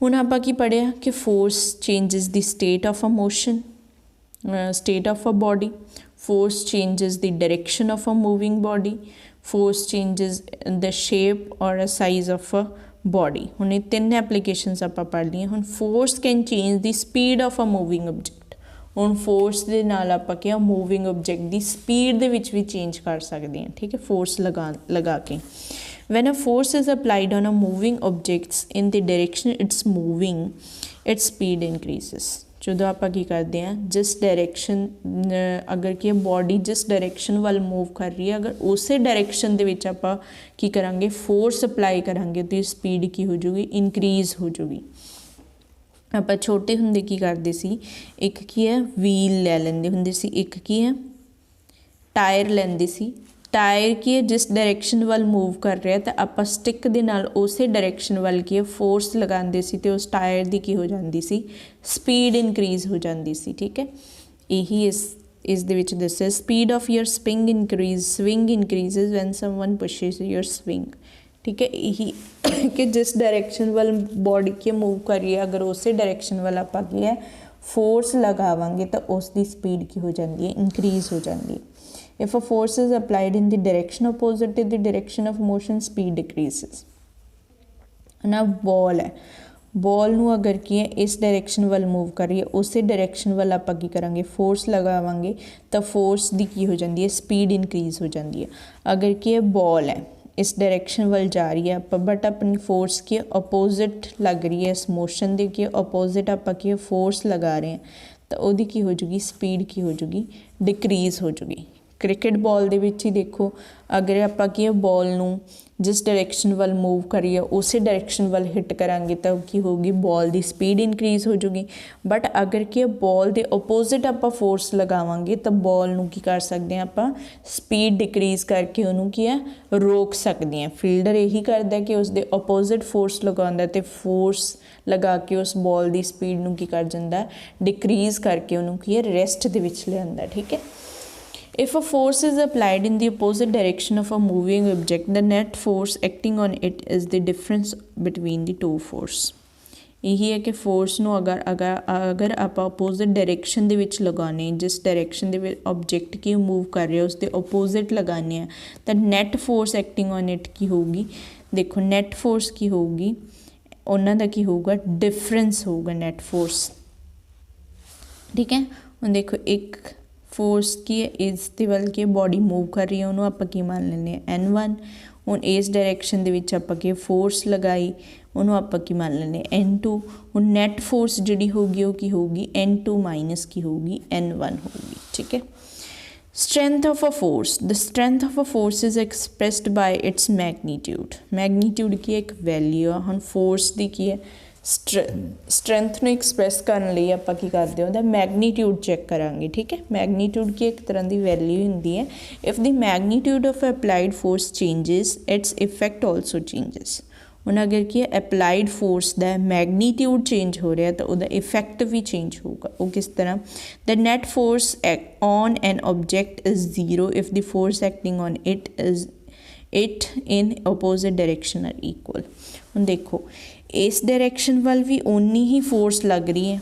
ਹੁਣ ਆਪਾਂ ਕੀ ਪੜ੍ਹਿਆ ਕਿ force changes the state of a motion state of a body, force changes the direction of a moving body, force changes the shape or a size of a body. ਹੁਣ ਇਹ ਤਿੰਨ ਐਪਲੀਕੇਸ਼ਨਸ ਆਪਾਂ ਪੜ੍ਹ ਲਈਆਂ। ਹੁਣ force can change the speed of a moving object. ਹੁਣ force ਦੇ ਨਾਲ ਆਪਾਂ ਕਿਹਾ ਮੂਵਿੰਗ ਆਬਜੈਕਟ ਦੀ ਸਪੀਡ ਦੇ ਵਿੱਚ ਵੀ ਚੇਂਜ ਕਰ ਸਕਦੇ ਹਾਂ, ਠੀਕ ਹੈ, ਫੋਰਸ ਲਗਾ ਕੇ। When a force is applied on a moving objects in the direction it's moving, its speed increases. ਜਦੋਂ ਆਪਾਂ ਕੀ ਕਰਦੇ ਹਾਂ ਜਿਸ ਡਾਇਰੈਕਸ਼ਨ ਅਗਰ ਕਿ ਬੋਡੀ ਜਿਸ ਡਾਇਰੈਕਸ਼ਨ ਵੱਲ ਮੂਵ ਕਰ ਰਹੀ ਹੈ ਅਗਰ ਉਸੇ ਡਾਇਰੈਕਸ਼ਨ ਦੇ ਵਿੱਚ ਆਪਾਂ ਕੀ ਕਰਾਂਗੇ ਫੋਰਸ ਅਪਲਾਈ ਕਰਾਂਗੇ ਤਾਂ ਸਪੀਡ ਕੀ ਹੋ ਜਾਊਗੀ ਇਨਕਰੀਜ਼ ਹੋ ਜਾਊਗੀ। ਆਪਾਂ ਛੋਟੇ ਹੁੰਦੇ ਕੀ ਕਰਦੇ ਸੀ ਇੱਕ ਕੀ ਹੈ ਵੀਲ ਲੈ ਲੈਂਦੇ ਹੁੰਦੇ ਸੀ, ਇੱਕ ਕੀ ਹੈ ਟਾਇਰ ਲੈਂਦੇ ਸੀ। ਟਾਇਰ ਕੀ ਹੈ ਜਿਸ ਡਾਇਰੈਕਸ਼ਨ ਵੱਲ ਮੂਵ ਕਰ ਰਿਹਾ ਤਾਂ ਆਪਾਂ ਸਟਿੱਕ ਦੇ ਨਾਲ ਉਸੇ ਡਾਇਰੈਕਸ਼ਨ ਵੱਲ ਕੀ ਹੈ ਫੋਰਸ ਲਗਾਉਂਦੇ ਸੀ ਅਤੇ ਉਸ ਟਾਇਰ ਦੀ ਕੀ ਹੋ ਜਾਂਦੀ ਸੀ ਸਪੀਡ ਇਨਕਰੀਜ਼ ਹੋ ਜਾਂਦੀ ਸੀ। ਠੀਕ ਹੈ, ਇਹੀ ਇਸ ਦੇ ਵਿੱਚ ਦੱਸਿਆ speed of your swing increases when someone pushes your swing. ਠੀਕ ਹੈ, ਇਹੀ ਕਿ ਜਿਸ ਡਾਇਰੈਕਸ਼ਨ ਵੱਲ ਬੋਡੀ ਕੀ ਮੂਵ ਕਰ ਰਹੀ ਹੈ ਅਗਰ ਉਸੇ ਡਾਇਰੈਕਸ਼ਨ ਵੱਲ ਆਪਾਂ ਕੀ ਹੈ ਫੋਰਸ ਲਗਾਵਾਂਗੇ ਤਾਂ ਉਸ ਦੀ ਸਪੀਡ ਕੀ ਹੋ ਜਾਂਦੀ ਹੈ ਇਨਕਰੀਜ਼ ਹੋ ਜਾਂਦੀ ਹੈ। If a force is applied in the direction opposite to the direction of motion, speed decreases. Now ball है, बॉल ਨੂੰ अगर ਕੀ ਹੈ ਇਸ ਡਾਇਰੈਕਸ਼ਨ ਵੱਲ ਮੂਵ ਕਰ ਰਹੀ ਹੈ ਉਸੇ ਡਾਇਰੈਕਸ਼ਨ ਵੱਲ ਆਪਾਂ ਕੀ ਕਰਾਂਗੇ ਫੋਰਸ ਲਗਾਵਾਂਗੇ ਤਾਂ ਫੋਰਸ ਦੀ ਕੀ ਹੋ ਜਾਂਦੀ ਹੈ ਸਪੀਡ ਇਨਕਰੀਜ਼ ਹੋ ਜਾਂਦੀ ਹੈ। ਅਗਰ ਕੀ ਹੈ ਬॉल ਹੈ ਇਸ ਡਾਇਰੈਕਸ਼ਨ ਵੱਲ ਜਾ ਰਹੀ ਹੈ ਆਪਾਂ ਬਟ ਆਪਣੀ ਫੋਰਸ ਕੀ ਅਪੋਜ਼ਿਟ ਲੱਗ ਰਹੀ ਹੈ ਇਸ ਮੋਸ਼ਨ ਦੇ ਕੀ ਅਪੋਜ਼ਿਟ ਆਪਾਂ ਕੀ ਫੋਰਸ ਲਗਾ ਰਹੇ ਹਾਂ ਤਾਂ ਉਹਦੀ ਕੀ ਹੋ ਜੂਗੀ ਸਪੀਡ ਕੀ ਹੋ ਜੂਗੀ ਡਿਕਰੀਜ਼ ਹੋ ਜੂਗੀ। ਕ੍ਰਿਕਟ ਬਾਲ ਦੇ ਵਿੱਚ ਹੀ ਦੇਖੋ ਅਗਰ ਆਪਾਂ ਕੀ ਬਾਲ ਨੂੰ ਜਿਸ ਡਾਇਰੈਕਸ਼ਨ ਵੱਲ ਮੂਵ ਕਰੀਏ ਉਸੇ ਡਾਇਰੈਕਸ਼ਨ ਵੱਲ ਹਿੱਟ ਕਰਾਂਗੇ ਤਾਂ ਕੀ ਹੋਊਗੀ ਬਾਲ ਦੀ ਸਪੀਡ ਇਨਕਰੀਜ਼ ਹੋ ਜੂਗੀ। ਬਟ ਅਗਰ ਕੀ ਬਾਲ ਦੇ ਓਪੋਜ਼ਿਟ ਆਪਾਂ ਫੋਰਸ ਲਗਾਵਾਂਗੇ ਤਾਂ ਬਾਲ ਨੂੰ ਕੀ ਕਰ ਸਕਦੇ ਹਾਂ ਆਪਾਂ ਸਪੀਡ ਡਿਕਰੀਜ਼ ਕਰਕੇ ਉਹਨੂੰ ਕੀ ਹੈ ਰੋਕ ਸਕਦੇ ਹਾਂ। ਫੀਲਡਰ ਇਹੀ ਕਰਦਾ ਕਿ ਉਸ ਦੇ ਓਪੋਜ਼ਿਟ ਫੋਰਸ ਲਗਾਉਂਦਾ ਅਤੇ ਫੋਰਸ ਲਗਾ ਕੇ ਉਸ ਬਾਲ ਦੀ ਸਪੀਡ ਨੂੰ ਕੀ ਕਰ ਜਾਂਦਾ ਡਿਕਰੀਜ਼ ਕਰਕੇ ਉਹਨੂੰ ਕੀ ਹੈ ਰੈਸਟ ਦੇ ਵਿੱਚ ਲਿਆਉਂਦਾ। ਠੀਕ ਹੈ, if a force is applied in the opposite direction of a moving object, the net force acting on it is the difference between the two force। ਇਹੀ ਹੈ ਕਿ ਫੋਰਸ ਨੂੰ ਅਗਰ ਆਪਾਂ ਆਪੋਜ਼ਿਟ ਡਾਇਰੈਕਸ਼ਨ ਦੇ ਵਿੱਚ ਲਗਾਉਂਦੇ ਜਿਸ ਡਾਇਰੈਕਸ਼ਨ ਦੇ ਵਿੱਚ ਆਬਜੈਕਟ ਕੀ ਮੂਵ ਕਰ ਰਿਹਾ ਉਸ ਦੇ ਆਪੋਜ਼ਿਟ ਲਗਾਉਂਦੇ ਹਾਂ ਤਾਂ net force acting on it ਕੀ ਹੋਊਗੀ ਦੇਖੋ ਨੈਟ ਫੋਰਸ ਕੀ ਹੋਊਗੀ ਉਹਨਾਂ ਦਾ ਕੀ ਹੋਊਗਾ ਡਿਫਰੈਂਸ ਹੋਊਗਾ ਨੈਟ ਫੋਰਸ। ਠੀਕ ਹੈ, ਹੁਣ ਦੇਖੋ ਇੱਕ ਫੋਰਸ ਕੀ ਹੈ ਇਸ ਦੇ ਵੱਲ ਕੀ ਬੋਡੀ ਮੂਵ ਕਰ ਰਹੀ ਹੈ ਉਹਨੂੰ ਆਪਾਂ ਕੀ ਮੰਨ ਲੈਂਦੇ ਹਾਂ N1। ਹੁਣ ਇਸ ਡਾਇਰੈਕਸ਼ਨ ਦੇ ਵਿੱਚ ਆਪਾਂ ਕੀ ਫੋਰਸ ਲਗਾਈ ਉਹਨੂੰ ਆਪਾਂ ਕੀ ਮੰਨ ਲੈਂਦੇ ਹਾਂ N2। ਹੁਣ ਨੈਟ ਫੋਰਸ ਜਿਹੜੀ ਹੋਊਗੀ ਉਹ ਕੀ ਹੋਊਗੀ N2 ਮਾਈਨਸ ਕੀ ਹੋਊਗੀ N1 ਹੋਊਗੀ। ਠੀਕ ਹੈ, strength of a force, the strength of a force is expressed by its magnitude। Magnitude ਕੀ ਇੱਕ ਵੈਲਿਊ ਆ। ਹੁਣ ਫੋਰਸ ਦੀ ਕੀ ਹੈ ਸਟਰੈਂਥ ਨੂੰ ਐਕਸਪ੍ਰੈਸ ਕਰਨ ਲਈ ਆਪਾਂ ਕੀ ਕਰਦੇ ਹਾਂ ਉਹਦਾ ਮੈਗਨੀਟਿਊਡ ਚੈੱਕ ਕਰਾਂਗੇ। ਠੀਕ ਹੈ, ਮੈਗਨੀਟਿਊਡ ਕੀ ਇੱਕ ਤਰ੍ਹਾਂ ਦੀ ਵੈਲਿਊ ਹੁੰਦੀ ਹੈ। If the magnitude of applied force changes it's effect also changes. ਹੁਣ ਅਗਰ ਕੀ ਹੈ ਅਪਲਾਈਡ ਫੋਰਸ ਦਾ ਮੈਗਨੀਟਿਊਡ ਚੇਂਜ ਹੋ ਰਿਹਾ ਤਾਂ ਉਹਦਾ ਇਫੈਕਟ ਵੀ ਚੇਂਜ ਹੋਊਗਾ। ਉਹ ਕਿਸ ਤਰ੍ਹਾਂ the net force on an object is zero if the force acting on it in opposite direction are equal. ਹੁਣ ਦੇਖੋ ਇਸ ਡਾਇਰੈਕਸ਼ਨ ਵੱਲ ਵੀ ਓਨੀ ਹੀ ਫੋਰਸ ਲੱਗ ਰਹੀ ਹੈ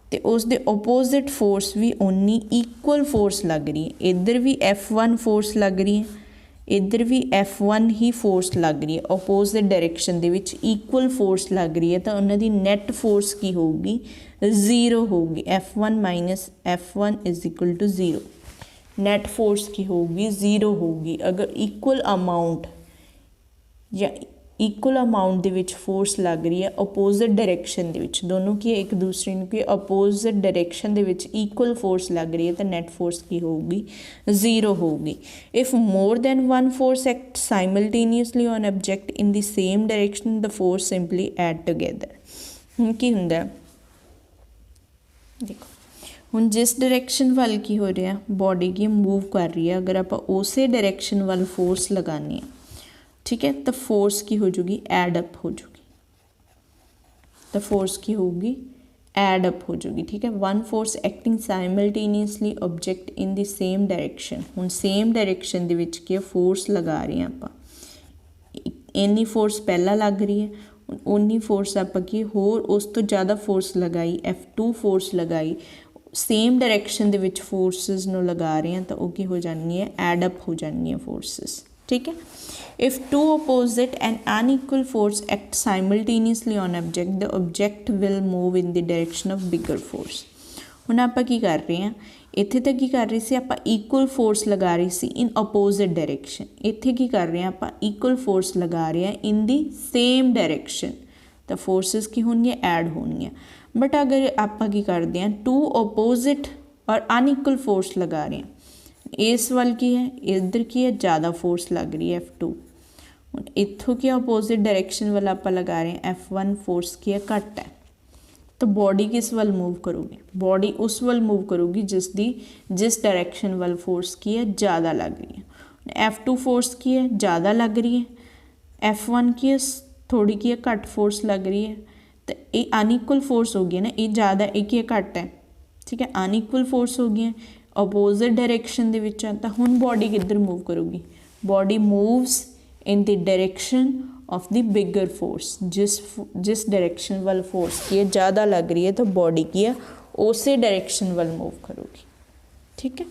ਅਤੇ ਉਸ ਦੇ ਓਪੋਜ਼ਿਟ ਫੋਰਸ ਵੀ ਓਨੀ ਇਕੁਅਲ ਫੋਰਸ ਲੱਗ ਰਹੀ ਹੈ। ਇੱਧਰ ਵੀ F1 ਫੋਰਸ ਲੱਗ ਰਹੀ ਹੈ ਇੱਧਰ ਵੀ F1 ਹੀ ਫੋਰਸ ਲੱਗ ਰਹੀ ਹੈ ਓਪੋਜ਼ਿਟ ਡਾਇਰੈਕਸ਼ਨ ਦੇ ਵਿੱਚ ਇਕੁਅਲ ਫੋਰਸ ਲੱਗ ਰਹੀ ਹੈ ਤਾਂ ਉਹਨਾਂ ਦੀ ਨੈਟ ਫੋਰਸ ਕੀ ਹੋਊਗੀ ਜ਼ੀਰੋ ਹੋਊਗੀ। F1 minus F1 is equal to zero. Net force ਕੀ ਹੋਊਗੀ ਜ਼ੀਰੋ ਹੋਊਗੀ ਅਗਰ ਇਕੁਅਲ ਅਮਾਊਂਟ ਜਾਂ ਇਕੁਅਲ ਅਮਾਊਂਟ ਦੇ ਵਿੱਚ ਫੋਰਸ ਲੱਗ ਰਹੀ ਹੈ ਅਪੋਜ਼ਿਟ ਡਾਇਰੈਕਸ਼ਨ ਦੇ ਵਿੱਚ ਦੋਨੋਂ ਕੀ ਇੱਕ ਦੂਸਰੇ ਨੂੰ ਕੀ ਅਪੋਜ਼ਿਟ ਡਾਇਰੈਕਸ਼ਨ ਦੇ ਵਿੱਚ ਇਕੁਅਲ ਫੋਰਸ ਲੱਗ ਰਹੀ ਹੈ ਤਾਂ ਨੈਟ ਫੋਰਸ ਕੀ ਹੋਊਗੀ ਜ਼ੀਰੋ ਹੋਊਗੀ। If more than one force act simultaneously on object in the same direction the force simply add together. ਹੁਣ ਕੀ ਹੁੰਦਾ ਦੇਖੋ ਹੁਣ ਜਿਸ ਡਾਇਰੈਕਸ਼ਨ ਵੱਲ ਕੀ ਹੋ ਰਿਹਾ ਬੋਡੀ ਕੀ ਮੂਵ ਕਰ ਰਹੀ ਹੈ ਅਗਰ ਆਪਾਂ ਉਸੇ ਡਾਇਰੈਕਸ਼ਨ ਵੱਲ ਫੋਰਸ ਲਗਾਉਂਦੇ ਹਾਂ ਠੀਕ ਹੈ ਤਾਂ ਫੋਰਸ ਕੀ ਹੋ ਜੂਗੀ ਐਡ ਅਪ ਹੋ ਜੂਗੀ ਤਾਂ ਫੋਰਸ ਕੀ ਹੋਊਗੀ ਐਡ ਅਪ ਹੋ ਜੂਗੀ। ਠੀਕ ਹੈ, one force acting simultaneously object in the same direction. ਹੁਣ ਸੇਮ ਡਾਇਰੈਕਸ਼ਨ ਦੇ ਵਿੱਚ ਕੀ ਫੋਰਸ ਲਗਾ ਰਹੇ ਹਾਂ ਆਪਾਂ ਇੰਨੀ ਫੋਰਸ ਪਹਿਲਾਂ ਲੱਗ ਰਹੀ ਹੈ ਉਨੀ ਫੋਰਸ ਆਪਾਂ ਕੀ ਹੋਰ ਉਸ ਤੋਂ ਜ਼ਿਆਦਾ ਫੋਰਸ ਲਗਾਈ F2 ਫੋਰਸ ਲਗਾਈ ਸੇਮ ਡਾਇਰੈਕਸ਼ਨ ਦੇ ਵਿੱਚ ਫੋਰਸਿਸ ਨੂੰ ਲਗਾ ਰਹੇ ਹਾਂ ਤਾਂ ਉਹ ਕੀ ਹੋ ਜਾਣਗੀਆਂ ਐਡ ਅਪ ਹੋ ਜਾਣਗੀਆਂ ਫੋਰਸਿਸ। ਠੀਕ ਹੈ, if two opposite and unequal force act simultaneously on object the object will move in the direction of bigger force। ਹੁਣ ਆਪਾਂ ਕੀ ਕਰ ਰਹੇ ਹਾਂ ਇੱਥੇ ਤਾਂ ਕੀ ਕਰ ਰਹੇ ਸੀ ਆਪਾਂ ਇਕੁਅਲ ਫੋਰਸ ਲਗਾ ਰਹੇ ਸੀ ਇਨ ਅਪੋਜ਼ਿਟ ਡਾਇਰੈਕਸ਼ਨ। ਇੱਥੇ ਕੀ ਕਰ ਰਹੇ ਹਾਂ ਆਪਾਂ ਇਕੁਅਲ ਫੋਰਸ ਲਗਾ ਰਹੇ ਹਾਂ ਇਨ ਦੀ ਸੇਮ ਡਾਇਰੈਕਸ਼ਨ ਤਾਂ ਫੋਰਸਿਸ ਕੀ ਹੋਣਗੀਆਂ, ਐਡ ਹੋਣਗੀਆਂ। ਬਟ ਅਗਰ ਆਪਾਂ ਕੀ ਕਰਦੇ ਹਾਂ, ਟੂ ਅਪੋਜ਼ਿਟ ਔਰ ਅਨਇਕੁਅਲ ਫੋਰਸ ਲਗਾ ਰਹੇ ਹਾਂ, ਇਸ ਵੱਲ ਕੀ ਹੈ, ਇੱਧਰ ਕੀ ਹੈ, ਜ਼ਿਆਦਾ ਫੋਰਸ ਲੱਗ ਰਹੀ ਹੈ F2, ਹੁਣ ਇੱਥੋਂ ਕੀ ਅਪੋਜ਼ਿਟ ਡਾਇਰੈਕਸ਼ਨ ਵੱਲ ਆਪਾਂ ਲਗਾ ਰਹੇ ਹਾਂ, F1 ਫੋਰਸ ਕੀ ਹੈ, ਘੱਟ ਹੈ। ਤਾਂ ਬੋਡੀ ਕਿਸ ਵੱਲ ਮੂਵ ਕਰੂਗੀ, ਬੋਡੀ ਉਸ ਵੱਲ ਮੂਵ ਕਰੂਗੀ ਜਿਸ ਡਾਇਰੈਕਸ਼ਨ ਵੱਲ ਫੋਰਸ ਕੀ ਹੈ, ਜ਼ਿਆਦਾ ਲੱਗ ਰਹੀ ਹੈ। F2 ਫੋਰਸ ਕੀ ਹੈ, ਜ਼ਿਆਦਾ ਲੱਗ ਰਹੀ ਹੈ, F1 ਕੀ ਹੈ, ਥੋੜੀ ਕੀ ਹੈ, ਘੱਟ ਫੋਰਸ ਲੱਗ ਰਹੀ ਹੈ। ਤਾਂ ਇਹ ਅਨਇਕੁਅਲ ਫੋਰਸ ਹੋ ਗਈ ਨਾ, ਇਹ ਜ਼ਿਆਦਾ, ਇਹ ਕੀ ਹੈ, ਘੱਟ ਹੈ, ਠੀਕ ਹੈ, ਅਨਇਕੁਅਲ ਫੋਰਸ ਹੋ ਗਈਆਂ, ਅਪੋਜ਼ਿਟ ਡਾਇਰੈਕਸ਼ਨ ਦੇ ਵਿੱਚ ਆ। ਤਾਂ ਹੁਣ ਬੋਡੀ ਕਿੱਧਰ ਮੂਵ ਕਰੂਗੀ, body moves in the direction of the bigger force, जिस डायरेक्शन वाल फोर्स की है ज़्यादा लग रही है तो बॉडी की है उसी डायरेक्शन वाल मूव करूगी, ठीक है।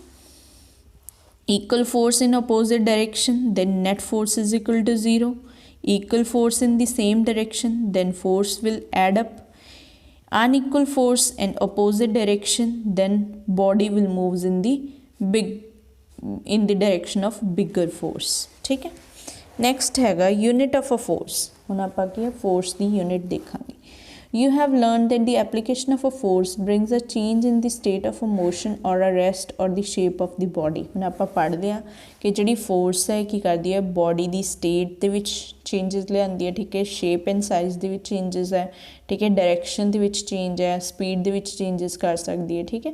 Equal force in opposite direction, then net force is equal to 0. Equal force in the same direction, then force will add up. Unequal force in opposite direction, then body will moves in the direction of bigger force, ठीक है। Next ਹੈਗਾ unit of a force. ਹੁਣ ਆਪਾਂ ਕੀ ਹੈ, force ਦੀ unit ਦੇਖਾਂਗੇ। You have learn that the application of a force brings a change in the state of a motion or a rest or the shape of the body. ਹੁਣ ਆਪਾਂ ਪੜ੍ਹਦੇ ਹਾਂ ਕਿ ਜਿਹੜੀ ਫੋਰਸ ਹੈ ਕੀ ਕਰਦੀ ਹੈ, ਬੋਡੀ ਦੀ ਸਟੇਟ ਦੇ ਵਿੱਚ ਚੇਂਜਸ ਲਿਆਉਂਦੀ ਹੈ, ਠੀਕ ਹੈ, ਸ਼ੇਪ ਐਂਡ ਸਾਈਜ਼ ਦੇ ਵਿੱਚ ਚੇਂਜਸ ਹੈ, ਠੀਕ ਹੈ, ਡਾਇਰੈਕਸ਼ਨ ਦੇ ਵਿੱਚ ਚੇਂਜ ਹੈ, ਸਪੀਡ ਦੇ ਵਿੱਚ ਚੇਂਜਸ ਕਰ ਸਕਦੀ ਹੈ, ਠੀਕ ਹੈ।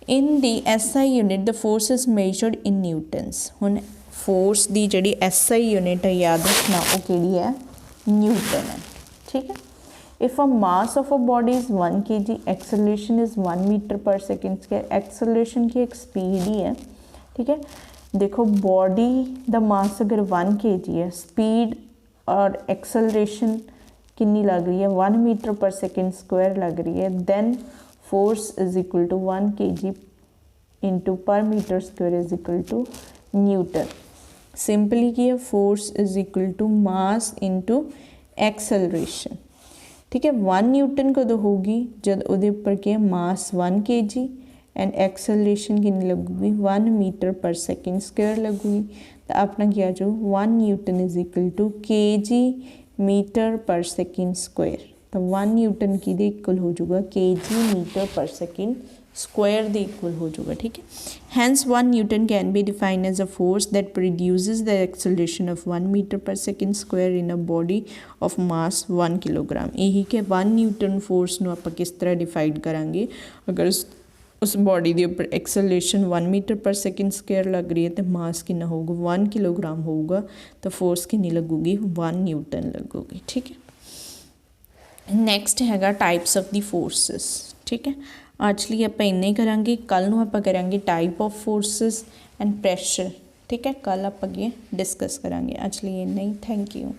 In the SI unit the force is measured in newtons. ਹੁਣ ਫੋਰਸ ਦੀ ਜਿਹੜੀ SI ਯੂਨਿਟ ਹੈ, ਯਾਦ ਰੱਖਣਾ ਉਹ ਕਿਹੜੀ ਹੈ, ਨਿਊਟਨ ਹੈ, ਠੀਕ ਹੈ। If a mass of a body is 1 kg, acceleration is 1 metre per second square. Acceleration की एक स्पीड ही है, ठीक है। देखो बॉडी का मास अगर 1 kg है, स्पीड और एक्सेलरेशन कितनी लग रही है, 1 मीटर पर सेकेंड स्क्वायर लग रही है, then force is equal to 1 kg into per metre square is equal to newton. Simply की है, force is equal to mass into acceleration, ठीक है। 1 न्यूटन कदों होगी, जब उहदे उपर क्या है, मास 1 kg एंड एक्सेलरेशन कितनी लगूगी, 1 मीटर पर सेकेंड स्क्वायर लगूगी। तो अपना क्या जो 1 newton is equal to kg metre per second square. तो 1 न्यूटन की दे इक्वल हो जाऊगा kg metre per second square दे इक्वल हो जाऊगा, ठीक है। Hence 1 newton can be defined as a force that produces the acceleration of 1 metre per second square in a body of mass 1 kilogram. यही कि 1 न्यूटन फोर्स ਨੂੰ ਆਪਾਂ किस तरह डिफाइंड करांगे, अगर उस बॉडी के उपर acceleration 1 metre per second square लग रही है तो मास कितना होगा, 1 किलोग्राम होगा, तो फोर्स कितनी लगूगी, 1 न्यूटन लगूगी, ठीक है। नैक्सट हैगा टाइप्स ऑफ द फोर्सिस, ठीक है। आज लिए आप इन्ना ही करांगे, कल नूं आपां करांगे type of forces and pressure, ठीक है। कल आप डिस्कस करांगे, आज लिए इन्ना ही। Thank you.